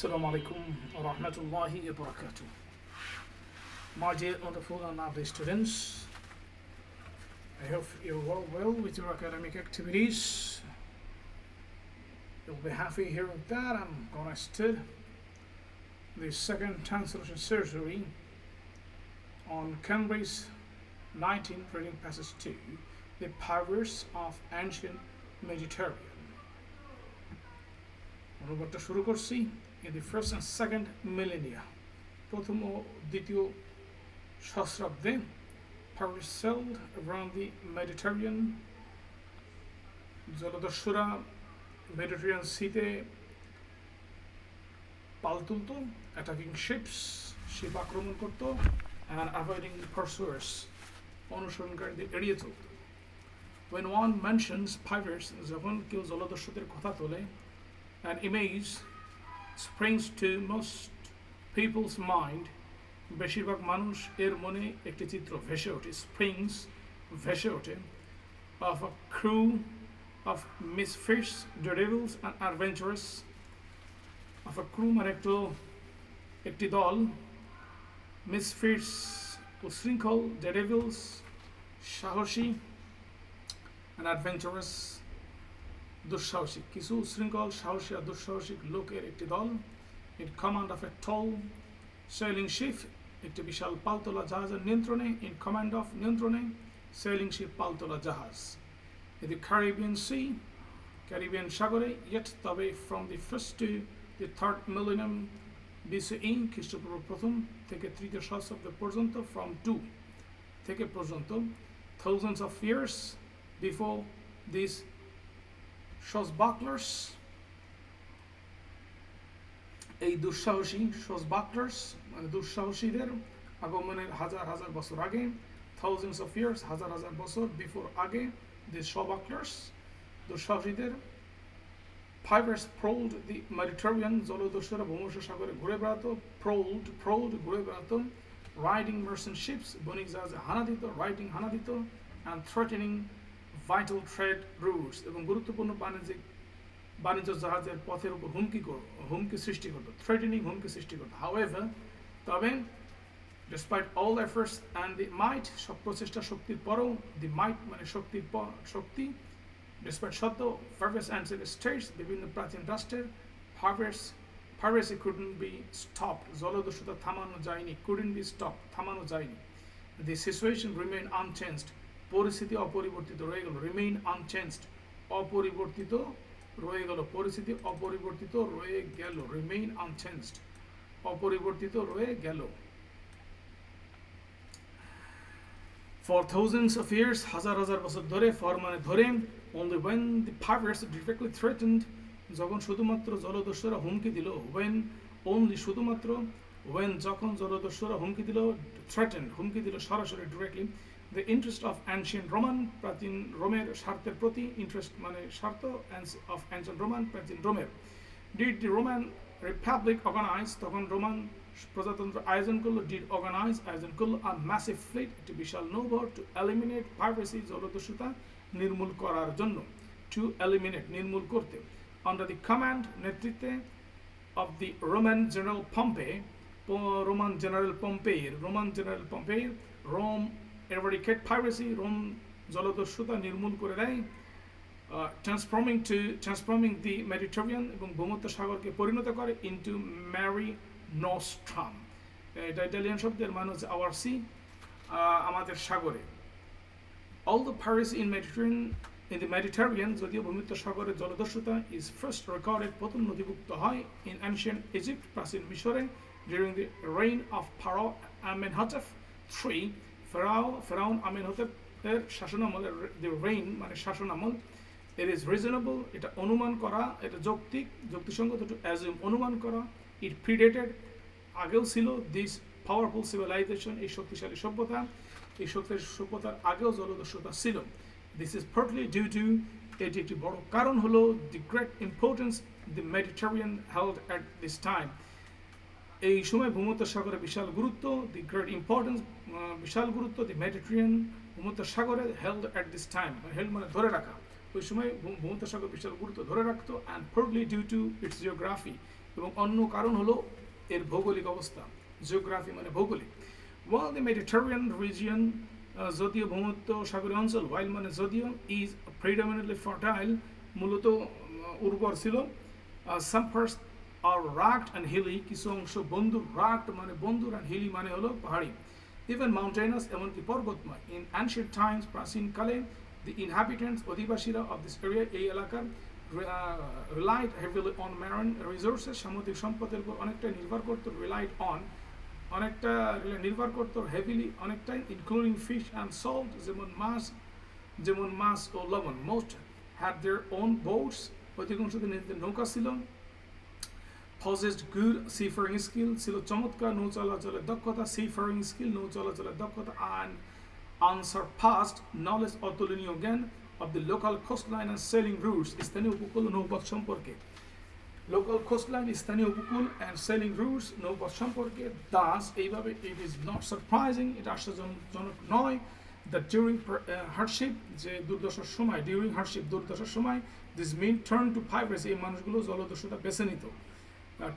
Assalamu alaikum wa rahmatullahi wa barakatuh. My dear wonderful and lovely students, I hope you're all well with your academic activities. You'll be happy hearing that I'm gonna start the second translation surgery on Cambridge 19 reading passage 2, the powers of ancient Mediterranean. অনুবাদটা শুরু করছি in the first and second millennia, প্রথম ও দ্বিতীয় সহস্রাব্দে powers sailed around the Mediterranean. জলদস্যুরা Mediterranean সিতে পাল তুলত, attacking sheep আক্রমণ করত, and avoiding pursuers, অনুসরণকারীদের এড়িয়ে চলত. When one mentions pirates, যখন কেউ জলদস্যুদের কথা তোলে, an image springs to most people's mind, বেশিরভাগ মানুষ এর মনে একটি চিত্র ভেসে ওঠে, ভেসে ওঠে, of a crew of misfits, daredevils and adventurers, of a crew মানে একটি দল, misfits উশৃঙ্খল, daredevils সাহসী, and adventurous দুঃসাহসিক, কিছু উশৃঙ্খল সাহসী আর দুঃসাহসিক লোকের একটি দল, in command of a tall sailing ship, একটি বিশাল পালতোলা জাহাজের নিয়ন্ত্রণে, in command of নিয়ন্ত্রণে, sailing ship পালতোলা জাহাজ, in the Caribbean Sea, Caribbean সাগরে, yet তবে from the first to the third millennium BCE, খ্রিস্টপূর্ব প্রথম থেকে তৃতীয় সহস্রাব্দ পর্যন্ত, from 2 থেকে পর্যন্ত, thousands of years before these swashbucklers, এই দুঃসাহসী swashbucklers মানে দুঃসাহসীদের আগমনের হাজার হাজার বছর আগে, thousands of years হাজার হাজার বছর before আগে, the swashbucklers দুঃসাহসীদের, pirates prowled the Mediterranean, জলদস্যুরা ভূমধ্য সাগরে ঘুরে বেড়াতো, prowled ঘুরে বেড়াতো, riding merchant ships, বণিক জাহাজে হানা দিত, হানা দিত, and threatening vital trade routes, এবং গুরুত্বপূর্ণ বাণিজ্য জাহাজের পথের উপর হুমকি সৃষ্টি করত, threatening হুমকি সৃষ্টি করত. However, তবে despite all efforts and the might, সব প্রচেষ্টা শক্তির পরেও, the might মানে শক্তি, despite সত্ত্বেও, various ancient states, বিভিন্ন প্রাচীন রাষ্ট্রের, piracy couldn't be stopped, জলদস্যুতা থামানো যায়নি, couldn't be stopped, থামানো যায়নি. The situation remained unchanged, পরিস্থিতি অপরিবর্তিত রয়ে গেল, remain unchanged, অপরিবর্তিত রয়ে গেল, পরিস্থিতি অপরিবর্তিত রয়ে গেল, remain unchanged, অপরিবর্তিত রয়ে গেল. For thousands of years, হাজার হাজার বছর ধরে, for মানে ধরে, only when the pirates directly threatened, যখন শুধুমাত্র জলদস্যুরা হুমকি দিল, যখন জলদস্যুরা হুমকি দিল, threatened হুমকি দিল সরাসরি directly, the interest of ancient Roman, প্রাচীন রোমের স্বার্থের প্রতি, interest মানে স্বার্থ of ancient Roman, প্রাচীন রোমের, did the Roman Republic organize, তখন রোমান প্রজাতন্ত্র আয়োজন করলো, a massive fleet, একটি বিশাল নৌবহর, to eliminate piracy, জলদস্যুতা নির্মূল করার জন্য, to eliminate নির্মূল করতে, under the command নেতৃত্বে of the Roman General Pompey, Roman general Pompey, Rome eradicate piracy, Rome জলদস্যুতা নির্মূল করে দেয়, transforming the Mediterranean, এবং ভূমধ্য সাগরকে পরিণত করে into Mare Nostrum, এটা ইটালিয়ান শব্দের মানে হচ্ছে our sea, আমাদের সাগরে. All the piracy in the Mediterranean, যদিও ভূমধ্য সাগরের জলদস্যুতা is first recorded, প্রথম নথিভুক্ত হয় in ancient Egypt, প্রাচীন মিশরে, during the reign of Pharaoh Amenhotep III, ফেরাউন আমেনহোতেপ এর শাসনামলের, the reign মানে শাসনামল. It is reasonable, এটা অনুমান করা, এটা যুক্তিসঙ্গত, to assume অনুমান করা, it predated আগেও ছিল, this powerful civilization, এই শক্তিশালী সভ্যতার আগেও জলদস্যুতা ছিল. This is partly due to, এটি একটি বড় কারণ হলো, the great importance the Mediterranean held at this time, এই সময় ভূমধ্য সাগরের বিশাল গুরুত্ব, the great importance বিশাল গুরুত্ব, the Mediterranean ভূমধ্য সাগরে held at this time, held মানে ধরে রাখা, ওই সময় ভূমধ্য সাগর বিশাল গুরুত্ব ধরে রাখতো, and partly due to its geography, এবং অন্য কারণ হলো এর ভৌগোলিক অবস্থা, জিওগ্রাফি মানে ভৌগোলিক। While the Mediterranean region, যদিও ভূমধ্য সাগরীয় অঞ্চল, while মানে যদিও, is predominantly fertile, মূলত উর্বর ছিল, some parts are rugged and hilly, কিছু অংশ বন্দুর, rugged মানে বন্দুর and hilly মানে হলো পাহাড়ি, even mountainous, এমনকি পর্বতময়। In ancient times, প্রাচীনকালে, the inhabitants, অধিবাসীরা of this area, এই এলাকার, relied heavily on marine resources, সামুদ্রিক সম্পদের উপর অনেকটা নির্ভর করত, relied on অনেকটা নির্ভর করত, heavily অনেকটাই, including fish and salt, যেমন মাছ ও লবণ। Most had their own boats, অধিকাংশদের নিজেদের নৌকা ছিল, possessed good seafaring skill, ছিল চমৎকার নৌ চলাচলের দক্ষতা, seafaring skill নৌ চলাচলের দক্ষতা, and unsurpassed knowledge, অতুলনীয় জ্ঞান, of the local coastline and sailing routes, স্থানীয় উপকূল ও নৌপথ সম্পর্কে। Local coastline, স্থানীয় উপকূল, and sailing routes, নৌপথ সম্পর্কে। Thus, এইভাবে, it is not surprising, এটা আশ্চর্যজনক নয়, that during hardship, যে দুর্দশার সময়, during hardship, দুর্দশার সময়, this mean turn to piracy, এই মানুষগুলো জলদস্যুতা বেছে নিত।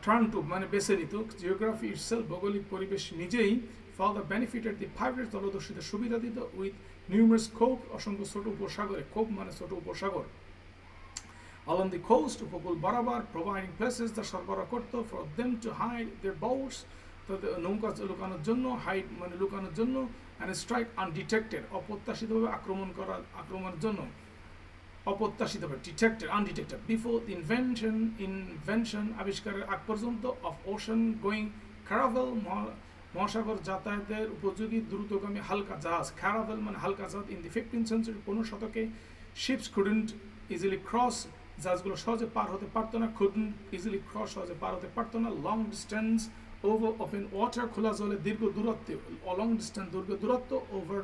Turn to মানে বেছে নিত, geography itself, ভৌগোলিক পরিবেশ নিজেই, further benefited the pirates, জলদস্যুদের সুবিধা দিত, with numerous cove, অসংখ্য ছোট উপসাগরে, cove মানে ছোট উপসাগর, along the coast, উপকূল বরাবর, providing places, যা সরবরাহ করত, for them to hide their boats, তাদের নৌকা লুকানোর জন্য, hide মানে লুকানোর জন্য, and strike undetected, অপ্রত্যাশিতভাবে আক্রমণের জন্য, অপ্রত্যাশিতভাবে, detected, undetected, before the invention আবিষ্কারের আগ পর্যন্ত, of ocean going caravel, মহাসাগর যাতায়াতের উপযোগী দ্রুতগামী হালকা জাহাজ, caravel মানে হালকা জাহাজ, in the 15th century, 15 শতকে, ships couldn't easily cross, জাহাজগুলো সহজে পার হতে পারত না, couldn't easily cross, সহজে পার হতে পারত না, long distance over open water, খোলা জলে দীর্ঘ দূরত্বে, long distance দীর্ঘ দূরত্ব, over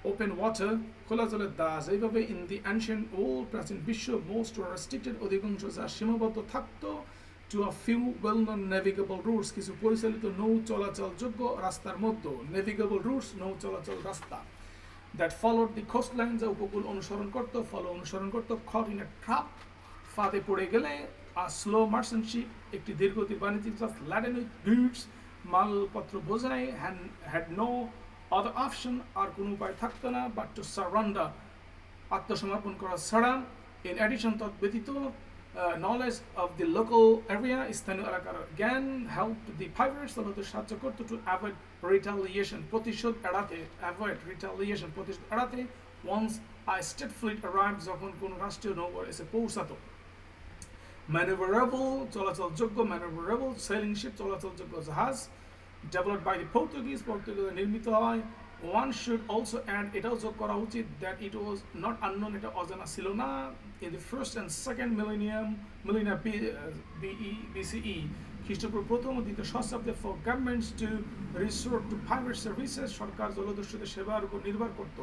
open water, খোলা জলের দাস। এইভাবে in the ancient world, প্রাচীন বিশ্ব, most were restricted, অধিকাংশ যা সীমাবদ্ধ থাকতো, to a few well-known navigable routes, কিছু পরিচালিত নৌ চলাচলযোগ্য রাস্তার মধ্যে, navigable routes, নৌ চলাচল রাস্তা, that followed the coastline, যা উপকূল অনুসরণ করত, caught in a trap, ফাঁদে পড়ে গেলে, a slow merchant ship, একটি দীর্ঘগতির বাণিজ্যিক জাহাজ, laden with goods, মালপত্র বোঝায়, had no other option, আর কোনো উপায় থাকতো না, but to surrender, আত্মসমর্পণ করা ছাড়া। In addition, তদ্ব্যতীত, knowledge of the local area, স্থানীয় এলাকার জ্ঞান, helped the pirates, তাদের সাহায্য করত, to avoid retaliation, প্রতিশোধ এড়াতে, once a state fleet arrived, যখন কোনো রাষ্ট্রীয় নৌবহর এসে পৌঁছাতো। Maneuverable, চলাচলযোগ্য, maneuverable, sailing ship, চলাচলযোগ্য জাহাজ, developed by the Portuguese, পর্তুগিজরা নির্মিত হয়। One should also add, এটাও যোগ করা উচিত, that it was not unknown, এটা অজানা ছিল না, in the first and second millennia BCE, খ্রিস্টপূর্ব প্রথম ও দ্বিতীয় সহস্রাব্দে, for governments to resort to pirate services, সরকার জলদস্যুদের সেবার উপর নির্ভর করত,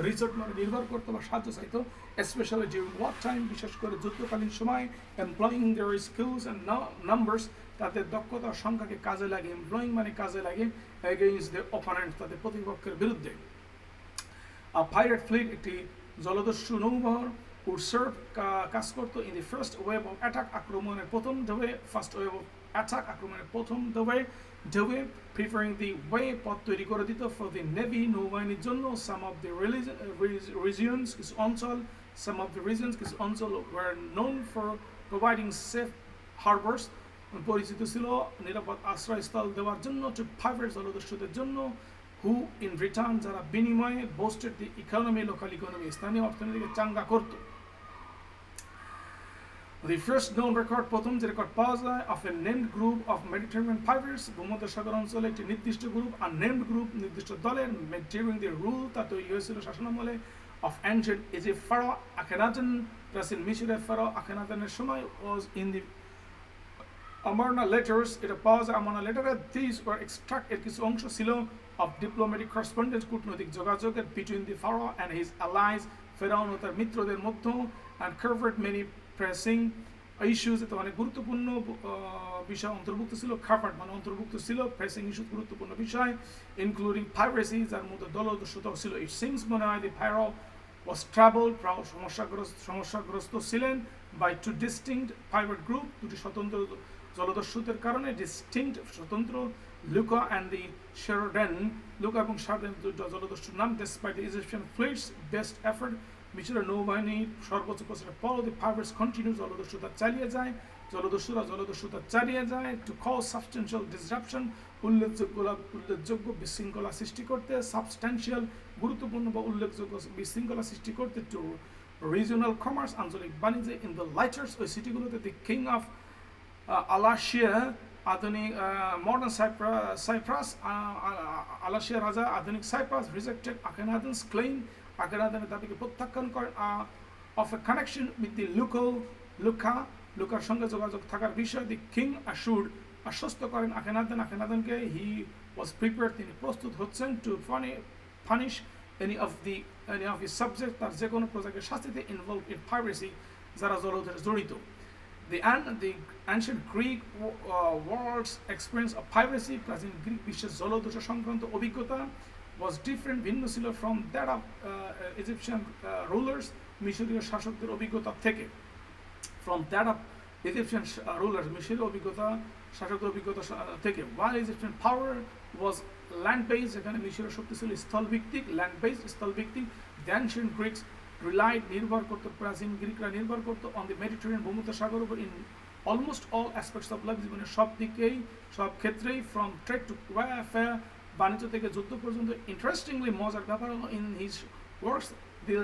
resort মানে নির্ভর করত বা সাহায্য চাইত, especially during war time, বিশেষ করে যুদ্ধকালীন সময়, employing their skills and numbers, তাদের দক্ষতা ও সংখ্যাকে কাজে লাগে, employing মানে কাজে লাগে, against their opponents, তাদের প্রতিপক্ষের বিরুদ্ধে। A pirate fleet, একটি জলদস্যু নৌবহর, would serve, কাজ করত, in the first wave of attack, আক্রমণের প্রথম ঢেউয়ে, first wave of attack, আক্রমণের প্রথম ঢেউয়ে, preparing the way, পথ তৈরি করে দিত, for the navy, নৌবাহিনীর জন্য, some of the regions, কিছু অঞ্চল were known for providing safe harbors, পরিচিত ছিল নিরাপদ আশ্রয়স্থল দেওয়ার জন্য, to pirates, জলদস্যুদের জন্য, who in return, যারা বিনিময়ে, boosted the economy, local economy, স্থানীয় অর্থনীতিকে চাঙ্গা করত। The first known record, প্রথম যে রেকর্ড পাওয়া যায়, of a named group of Mediterranean pirates, ভূমধ্যসাগর অঞ্চলে একটি নির্দিষ্ট গ্রুপ, unnamed group, নির্দিষ্ট দলের, during the rule, তা তৈরি হয়েছিল শাসনামলে, of ancient Egypt pharaoh Akhenaten, প্রাচীন মিশরের pharaoh Akhenatenের সময়, was in the Amarna letters, এটা পাওয়া যায় Amarna letter, these were extracted, কিছু অংশ ছিল, of diplomatic correspondence, কূটনৈতিক যোগাযোগের, between the pharaoh and his allies, ফেরাউন ও তার মিত্রদের মধ্যে, and covered many pressing issues, এতে অনেক গুরুত্বপূর্ণ বিষয় অন্তর্ভুক্ত ছিল, covered মানে অন্তর্ভুক্ত ছিল, pressing issues, গুরুত্বপূর্ণ বিষয়, including piracy, যার মধ্যে দলদস্যুতাও ছিল। It seems মনে হয় the pharaoh was troubled, সমস্যাগ্রস্ত ছিলেন, by two distinct pirate group, দুটি স্বতন্ত্র জলদস্যুদের কারণে ডিস্টিংক্ট স্বতন্ত্র Lukka and the Sherden, Lukka এবং শারডেন জলদস্যুর নাম। Despite the Egyptian fleet's best effort, মিশরের নৌবাহিনীর সর্বোচ্চ প্রচেষ্টার পরও দি পাইরেটস কন্টিনিউ, জলদস্যুতা চালিয়ে যায়, জলদস্যুতা চালিয়ে যায় টু কজ সাবস্টেন্সিয়াল ডিসরাপশন, উল্লেখযোগ্য বিশৃঙ্খলা সৃষ্টি করতে, সাবস্টেন্সিয়াল গুরুত্বপূর্ণ বা উল্লেখযোগ্য বিশৃঙ্খলা সৃষ্টি করতে, টু রিজিওনাল কমার্স আঞ্চলিক বাণিজ্যে, ইন দ্য লাইটার্স ওই সিটিগুলোতে দি কিং অফ আলাসিয়া আধুনিক মডার্ন সাইপ্রাস, আলাসিয়া রাজা আধুনিক সাইপ্রাস রিজেক্টেড আখেনাদেনস ক্লেইম, আখেনাদেনের দাবিকে প্রত্যাখ্যান করেন, of a connection with the লুকার সঙ্গে যোগাযোগ থাকার বিষয়ে দি কিং অ্যাশুড আশ্বস্ত করেন আখেনাদেনকে হি ওয়াজ প্রিপেয়ার, তিনি প্রস্তুত হচ্ছেন two punish any of his subjects, তার যে কোনো প্রজাকে শাস্তিতে ইনভলভ ইন পাইরেসি, যারা জলদস্যুতে জড়িত। The ancient Greek world's experience of piracy, প্রাচীন গ্রিক বিশ্বের জলদস্যু সংক্রান্ত অভিজ্ঞতা was different, ভিন্ন ছিল from that of Egyptian rulers, মিশরীয় শাসকদের অভিজ্ঞতা থেকে। From that of Egyptian rulers, মিশরীয় অভিজ্ঞতা শাসকদের অভিজ্ঞতা থেকে। While Egyptian power was land based, এখানে মিশরের শক্তি ছিল স্থলভিত্তিক, land based স্থলভিত্তিক। The ancient Greeks relied, নির্ভর করতো, প্রাচীন গ্রিকরা নির্ভর করতো on the Mediterranean, ভূমধ্যসাগর উপর, in almost all aspects of life, জীবনের সব দিকেই সব ক্ষেত্রেই, from trade to warfare, বাণিজ্য থেকে যুদ্ধ পর্যন্ত। Interestingly, মজার ব্যাপার হলো in his works the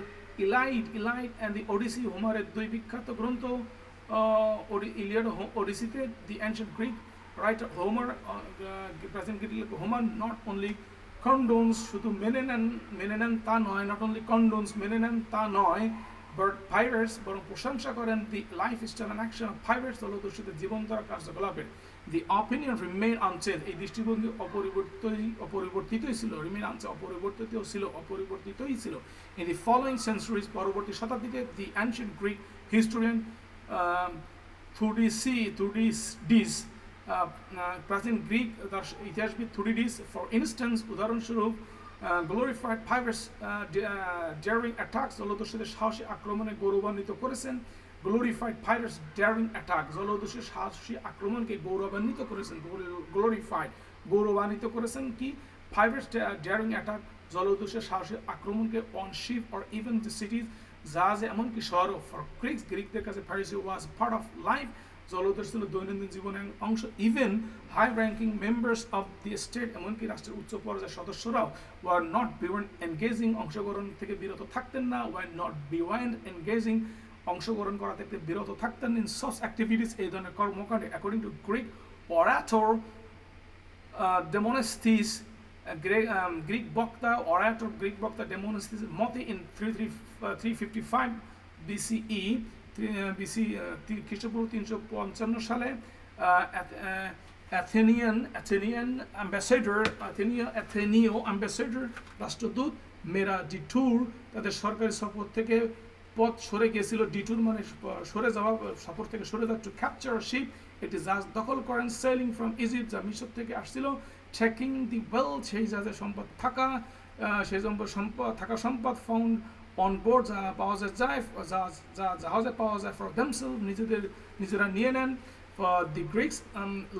Iliad and the Odyssey, হোমারের দুই বিখ্যাত গ্রন্থ ইলিয়াড ও ওডিসিতে, the ancient Greek writer Homer, প্রাচীন Greek Homer, not only condones, শুধু মেনে নেন তা নয়, not only condones মেনে নেন তা নয়, but pirates, বরং প্রশংসা করেন the lifestyle and action of pirates, জলদস্যুদের জীবনধারা কার্যকলাপের। The opinion remain unchanged, এই দৃষ্টিভঙ্গি অপরিবর্তিতই ছিল, remain unchanged, অপরিবর্তিতই ছিল। In the following centuries, পরবর্তী শতাব্দীতে, the ancient Greek historian Thucydides, প্রাচীন গ্রিক ইতিহাসবিদ থুরিডিস, ফর ইনস্ট্যান্স উদাহরণস্বরূপ, glorified pirates daring attacks, জলদস্যুদের সাহসী আক্রমণে গৌরবান্বিত করেছেন। glorified pirates daring attack, জলদস্যুদের সাহসী আক্রমণকে গৌরবান্বিত করেছেন, glorified গৌরবান্বিত করেছেন কি, pirates daring attack, জলদস্যুদের সাহসী আক্রমণকে on ship or even the cities, জাহাজে এমনকি শহর। for Greeks, গ্রিকদের কাছে piracy was part of life, জলদস্যু ছিল দৈনন্দিন জীবনের অংশ। Even high ranking members of the state, এমনকি রাষ্ট্রের উচ্চ পর্যায়ের সদস্যরাও ওয়ার নট বিওয়ান্ড এনগেজিং, অংশগ্রহণ থেকে বিরত থাকতেন না, ওয়ার নট বিওয়ান্ড এনগেজিং, অংশগ্রহণ করা থেকে বিরত থাকতেন ইন সাচ অ্যাক্টিভিটিস, এই ধরনের কর্মকাণ্ডে। অ্যাকর্ডিং টু গ্রিক অরাটর ডেমোনেস্থিস, গ্রিক বক্তা ডেমোনেস্থিস মতে, ইন 355 BCE, খ্রিস্টপূর্ব 355 সালে, অ্যাথেনীয় অ্যাম্বাসেডর রাষ্ট্রদূত মেরা ডিটুর তাদের সরকারি সফর থেকে পথ সরে গিয়েছিল। ডিটুর মানে সরে যাওয়া, সফর থেকে সরে যাওয়া। টু ক্যাপচার শিপ, এটি জাহাজ দখল করেন। সেলিং ফ্রম ইজিপ্ট, যা মিশর থেকে আসছিল। টেকিং দি ওয়েলথ, সেই জাহাজে সম্পদ থাকা, সেই সম্পদ ফাউন্ড অন বোর্ড, যা পাওয়া যায়, জাহাজে পাওয়া যায়, ফর দেমসেলভ, নিজেরা নিয়ে নেন। The Greeks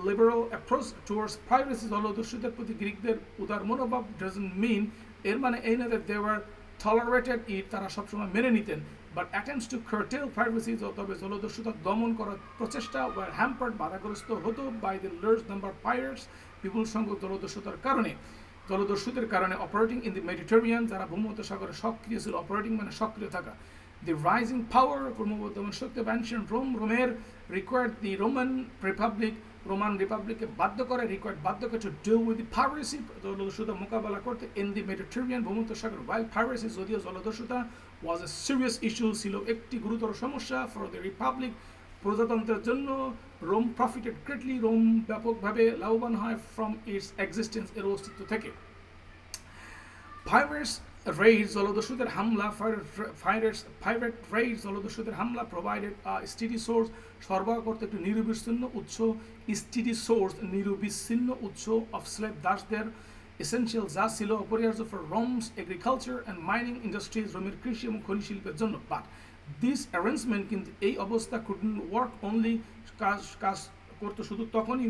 liberal approach towards piracy, জলদস্যুদের প্রতি গ্রিকদের উদার মনোভাব, ডাজন্ট মিন, এর মানে এই না that they were tolerated it, তারা সবসময় মেনে নিতেন, but attempts to curtail piracy, তবে জলদস্যুতা দমন করার প্রচেষ্টা ওয়ার হ্যাম্পার্ড, বাধাগ্রস্ত হতো by the large number pirates, বিপুল সংখ্যক জলদস্যুদের কারণে। অপারেটিং ইন দি মেডিটেরিয়ান, যারা ভূমধ্যসাগরে সক্রিয় ছিল, অপারেটিং মানে সক্রিয় থাকা। দি রাইজিং পাওয়ার, ক্রমবর্ধমান শক্তি অফ অ্যানশিয়েন্ট রোমের রিকোয়ার্ড দি রোমান রিপাবলিককে বাধ্য করে to deal with the piracy, জলদস্যুতা মোকাবেলা করতে ইন দি মেডিটেরিয়ান, ভূমধ্যসাগর। ওয়াইল পাইরেসি, যদিও জলদস্যুতা ওয়াজ এ সিরিয়াস ইস্যু, ছিল একটি গুরুতর সমস্যা ফর দ্য রিপাবলিক, প্রজাতন্ত্রের জন্য। রোম প্রফিটেড গ্রেটলি, রোম ব্যাপকভাবে লাভবান হয় ফ্রম ইটস এক্সিস্টেন্স, এর অস্তিত্ব থেকে। পাইরেটস রেইড, জলদস্যুদের হামলা, পাইরেট রেইড, জলদস্যুদের হামলা, প্রোভাইডেড স্টেডি সোর্স, সরবরাহ করতে একটি নিরবিচ্ছিন্ন উৎস অফ স্লেভ, দাসদের, এসেনশিয়াল, যা ছিল অপরিহার্য for Rome's agriculture and mining industries, রোমের কৃষি এবং খনি শিল্পের জন্য। বাট দিস অ্যারেঞ্জমেন্ট, কিন্তু এই অবস্থা, couldn't work only করতো শুধু তখনই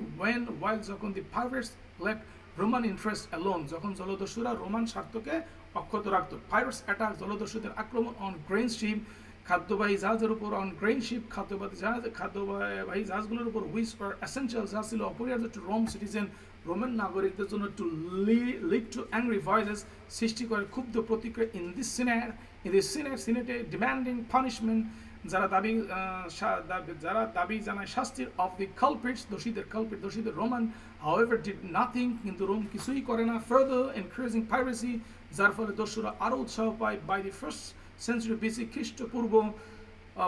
while যখন the pirates left Roman interest alone, যখন জলদস্যুরা রোমান স্বার্থকে অক্ষত রাখত। Pirates attack, জলদস্যুদের আক্রমণ on grain ship, খাদ্যবাহী জাহাজের উপর, on grain ship, খাদ্যবাহী জাহাজগুলোর উপর, which were essential, যা ছিল অপরিহার্য to Rome citizen, রোমান নাগরিকদের জন্য, to lead to angry voices, সৃষ্টি করে ক্ষুব্ধ প্রতিক্রিয়া in this Senate demanding punishment, যারা দাবি জানায় শাস্তির of the culprits, দোষীদের রোমান however did nothing, কিন্তু রোম কিছুই করে না, further encouraging piracy, যার ফলে দস্যুরা আরও উৎসাহ পায়। by the 1st century BC, খ্রিস্টপূর্ব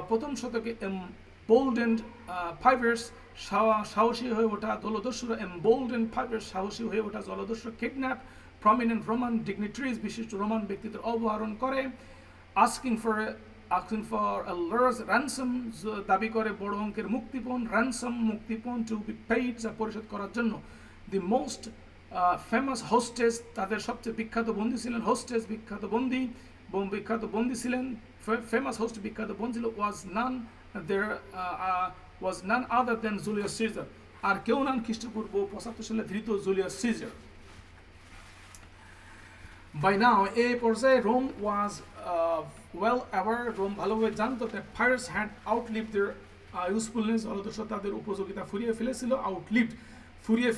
প্রথম শতকে emboldened pirates, সাহসী হয়ে ওঠা জলদস্যুরা, emboldened pirates, সাহসী হয়ে ওঠা জলদস্যুরা kidnap prominent Roman dignitaries, বিশিষ্ট রোমান ব্যক্তিদের অপহরণ করে, asking for a large ransom, দাবি করে বড় অঙ্কের মুক্তিপণ, মুক্তিপণ to be paid, যা পরিশোধ করার জন্য। the most famous hostess, তাদের সবচেয়ে বিখ্যাত বন্দী ছিলেন hostess, বিখ্যাত বন্দী ছিলেন famous host, বিখ্যাত বন্দী ছিল was none other than Julius Caesar, আর কেউ নন খ্রিস্টপূর্ব 75 সালে ধৃত Julius Caesar. By now, a পর্যায়ে Rome was well aware, Rome ভালোভাবে জানতো that pirates had outlived their usefulness, জলদস্যু তাদের উপযোগিতা ফুরিয়ে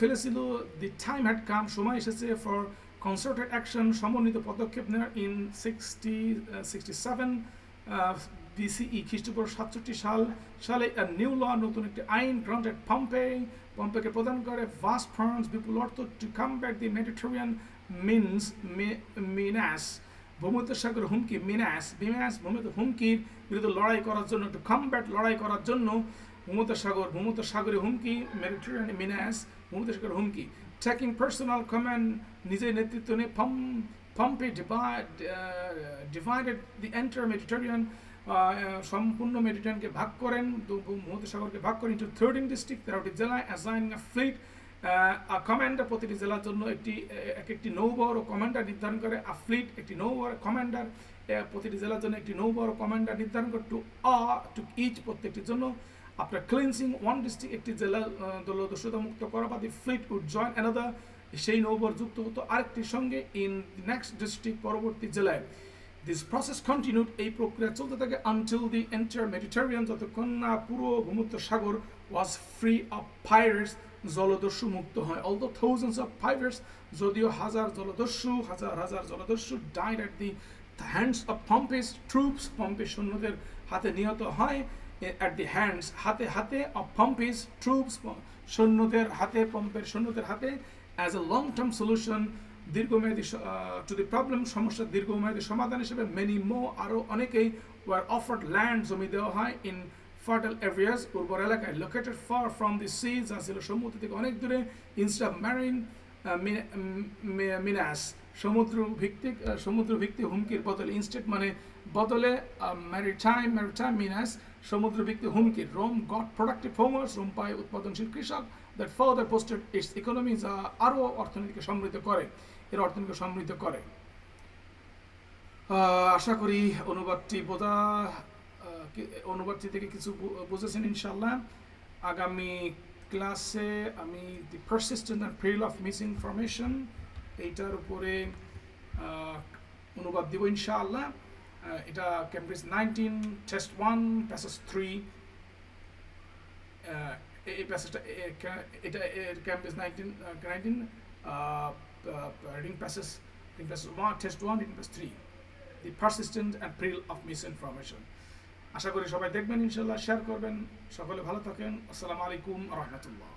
ফেলেছিল, the time had come, সময় এসেছে for concerted action, সমন্বিত পদক্ষেপ নেওয়ার in 67 BCE, খ্রিস্টপূর্ব 67 সালে a new law, নতুন একটি আইন granted পম্পেকে প্রদান করে vast funds, বিপুল অর্থ to combat the Mediterranean menace, ভূমধ্যসাগর হুমকি, হুমকির বিরুদ্ধে লড়াই করার জন্য, to combat, লড়াই করার জন্য, ভূমধ্যসাগরে হুমকি, Mediterranean menace, ভূমধ্যসাগর হুমকি, taking personal command, নিজের নেতৃত্ব নিয়ে Pompey divided the entire Mediterranean, সম্পূর্ণ মেডিটেরিয়ানকে ভাগ করেন, ভূমধ্যসাগরকে ভাগ করেন into 13 districts, 13টি জেলায়, assigning a fleet, কমান্ডার, প্রতিটি জেলার জন্য একটি নৌবহর ও কমান্ডার নির্ধারণ করে, a fleet, একটি নৌবহর কমান্ডার, প্রতিটি জেলার জন্য একটি নৌবহর কমান্ডার নির্ধারণ করে, to each, প্রত্যেকটির জন্য, after cleansing one district, একটি জেলা জলদস্যুতা মুক্ত করা, বা the fleet would join another, সেই নৌবহর যুক্ত হতো আরেকটির সঙ্গে in the next district, পরবর্তী জেলায়। This process continued, এই প্রক্রিয়া চলতে থাকে until the entire Mediterranean, যতক্ষণ না পুরো ভূমধ্যসাগর was free of pirates, জলদস্যু মুক্ত হয়। Although thousands of pirates, যদিও হাজার জলদস্যু died at the hands of Pompey's troops, পম্পের সৈন্যদের হাতে নিহত হয়, at the hands, হাতে of Pompey's troops, পম্পের সৈন্যদের হাতে, as a long-term solution, দীর্ঘমেয়াদী to the problem, সমস্যার দীর্ঘমেয়াদী সমাধান হিসেবে, many more, আরও অনেকেই were offered land, জমি দেওয়া হয়, in fertile areas, উর্বর এলাকায়, located far from the sea, যা ছিল সমুদ্র থেকে অনেক দূরে, instead of marine menace, সমুদ্র ভিত্তিক হুমকির বদলে, instead মানে বদলে, maritime menace, সমুদ্র ভিত্তিক হুমকির। Rome got productive farmers, Rome পায় উৎপাদনশীল কৃষক, that further boosted its economy, যা আরও অর্থনীতিকে সমৃদ্ধ করে। আশা করি অনুবাদটি থেকে কিছু বুঝেছেন ইনশাআল্লাহ। আগামী ক্লাসে আমি the persistent and peril of misinformation, এইটার উপরে অনুবাদ দিব ইনশাআল্লাহ। এটা ক্যামব্রিজ 19 টেস্ট 1 প্যাসেজ 3, এই প্যাসেজটা, এটা Cambridge 19 reading passage 1 test 1 reading passage 3, the persistent and peril of misinformation। আশা করি সবাই দেখবেন ইনশাআল্লাহ, শেয়ার করবেন, সকলে ভালো থাকেন। আসসালামু আলাইকুম ওয়া রাহমাতুল্লাহ।